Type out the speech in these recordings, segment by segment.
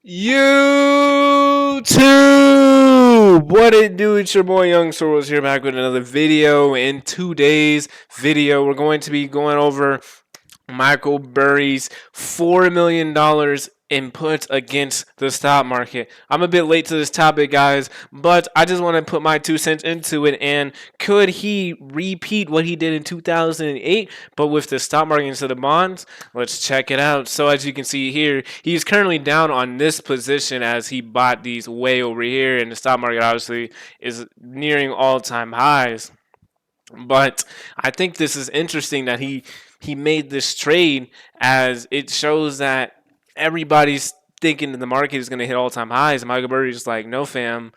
YouTube! What it do? It's your boy Young Sorrels here back with another video. In today's video, we're going to be going over Michael Burry's $4 million inputs against the stock market. I'm a bit late to this topic, guys, but I just want to put my 2 cents into it. And could he repeat what he did in 2008, but with the stock market instead of bonds? Let's check it out. So as you can see here, he's currently down on this position as he bought these way over here, and the stock market obviously is nearing all-time highs. But I think this is interesting that he made this trade, as it shows that everybody's thinking that the market is going to hit all time highs. Michael Burry's just like, no, fam,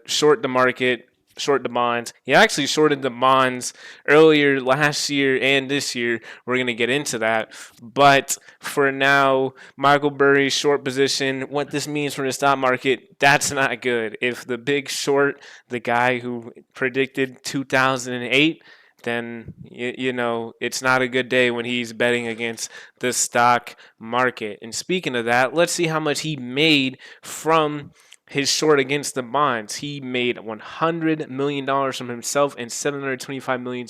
short the market, short the bonds. He actually shorted the bonds earlier last year and this year. We're going to get into that. But for now, Michael Burry's short position, what this means for the stock market, that's not good. If the big short, the guy who predicted 2008, then it's not a good day when he's betting against the stock market. And speaking of that, let's see how much he made from his short against the bonds. He made $100 million from himself and $725 million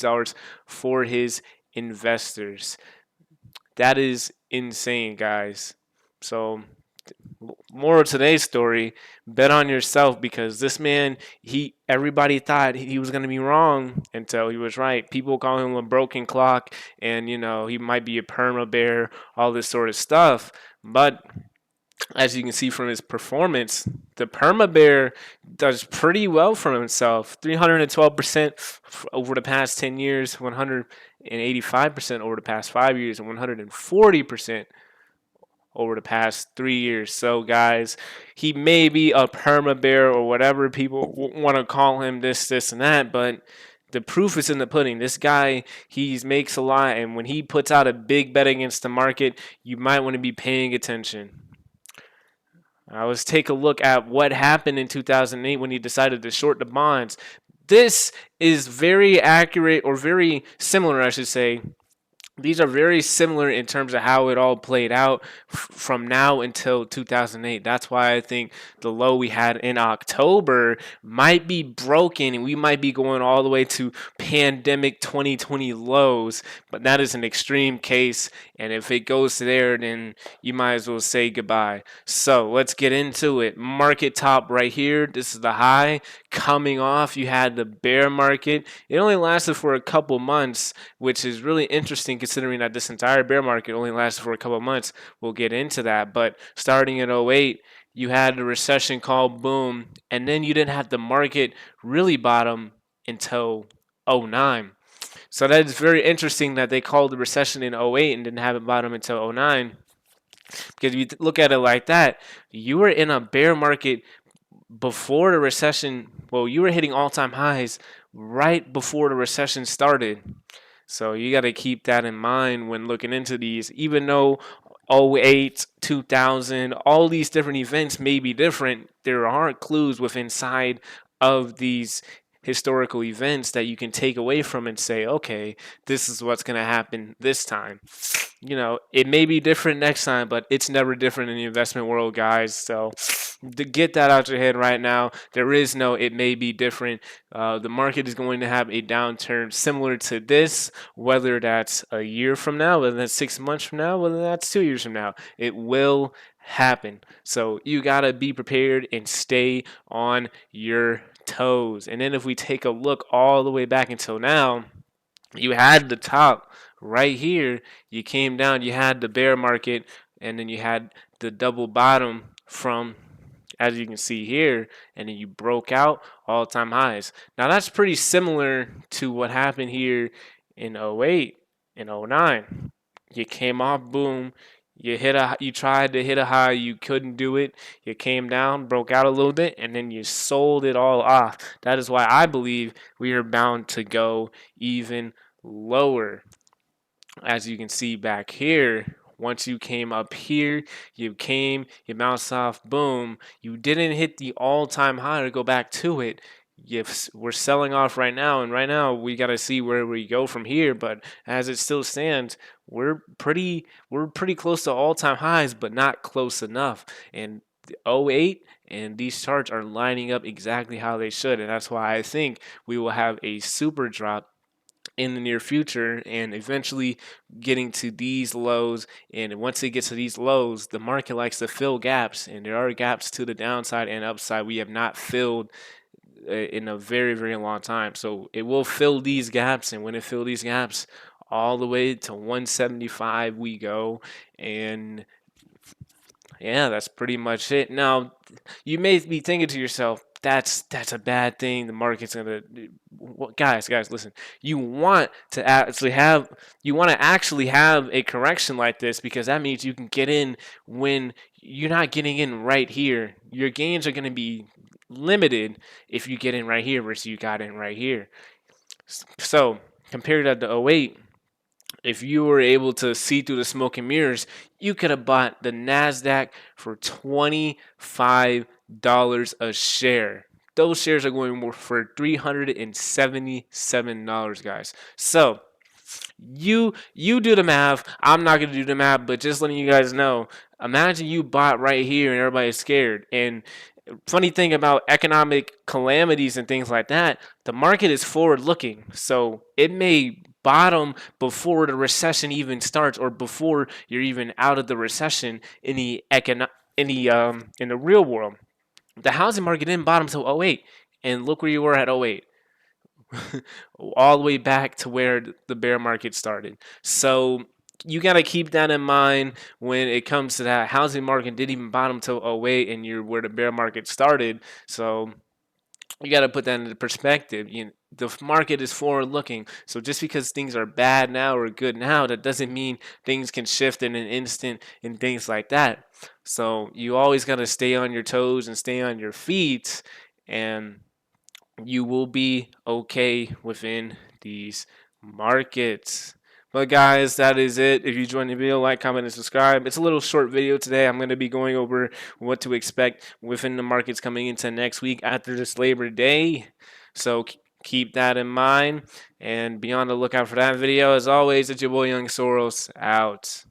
for his investors. That is insane, guys. So, moral of today's story, bet on yourself, because this man, everybody thought he was going to be wrong until he was right. People call him a broken clock, and he might be a perma bear, all this sort of stuff. But as you can see from his performance, the perma bear does pretty well for himself. 312% over the past 10 years, 185% over the past 5 years, and 140% over the past 3 years. So, guys, he may be a perma bear or whatever people want to call him, this, and that, but the proof is in the pudding. This guy, he makes a lot, and when he puts out a big bet against the market, you might want to be paying attention. Let's take a look at what happened in 2008 when he decided to short the bonds. This is very accurate, or very similar, I should say. These are very similar in terms of how it all played out from now until 2008. That's why I think the low we had in October might be broken, and we might be going all the way to pandemic 2020 lows. But that is an extreme case, and if it goes there, then you might as well say goodbye. So let's get into it. Market top right here. This is the high coming off. You had the bear market. It only lasted for a couple months, which is really interesting considering that this entire bear market only lasted for a couple months. We'll get into that. But starting in 08, you had the recession called boom, and then you didn't have the market really bottom until 09. So that is very interesting that they called the recession in 08 and didn't have it bottom until 09. Because if you look at it like that, you were in a bear market before the recession. Well, you were hitting all-time highs right before the recession started. So you got to keep that in mind when looking into these. Even though 08, 2000, all these different events may be different, there are clues within inside of these historical events that you can take away from and say, okay, this is what's going to happen this time. It may be different next time, but it's never different in the investment world, guys. So to get that out your head right now, there is no it may be different. The market is going to have a downturn similar to this, whether that's a year from now, whether that's 6 months from now, whether that's 2 years from now. It will happen. So you got to be prepared and stay on your toes. And then if we take a look all the way back until now, you had the top right here, you came down, you had the bear market, and then you had the double bottom from, as you can see here, and then you broke out all-time highs. Now that's pretty similar to what happened here in 08 and 09. You came off boom, you tried to hit a high, you couldn't do it. You came down, broke out a little bit, and then you sold it all off. That is why I believe we are bound to go even lower. As you can see back here, once you came up here, you bounced off, boom. You didn't hit the all-time high to go back to it. if we're selling off right now, and right now we got to see where we go from here. But as it still stands, we're pretty close to all-time highs, but not close enough. And the '08 and these charts are lining up exactly how they should, and that's why I think we will have a super drop in the near future and eventually getting to these lows. And once it gets to these lows, the market likes to fill gaps, and there are gaps to the downside and upside we have not filled in a very, very long time. So it will fill these gaps, and when it fills these gaps, all the way to 175 we go. And yeah, that's pretty much it. Now, you may be thinking to yourself, that's a bad thing. The market's gonna, guys, listen. You want to actually have a correction like this, because that means you can get in when you're not getting in right here. Your gains are gonna be limited if you get in right here versus you got in right here. So compared to the '08, if you were able to see through the smoke and mirrors, you could have bought the NASDAQ for $25 a share. Those shares are going for $377, guys. So you do the math. I'm not gonna do the math, but just letting you guys know. Imagine you bought right here and everybody's scared. And funny thing about economic calamities and things like that, the market is forward looking. So it may bottom before the recession even starts, or before you're even out of the recession in the in the real world. The housing market didn't bottom until '08, and look where you were at '08. All the way back to where the bear market started. So you got to keep that in mind when it comes to that. Housing market didn't even bottom till '08, and you're where the bear market started. So you got to put that into perspective. The market is forward looking. So just because things are bad now or good now, that doesn't mean things can shift in an instant and things like that. So you always got to stay on your toes and stay on your feet, and you will be okay within these markets. But guys, that is it. If you enjoyed the video, like, comment, and subscribe. It's a little short video today. I'm going to be going over what to expect within the markets coming into next week after this Labor Day. So keep that in mind and be on the lookout for that video. As always, it's your boy Young Soros out.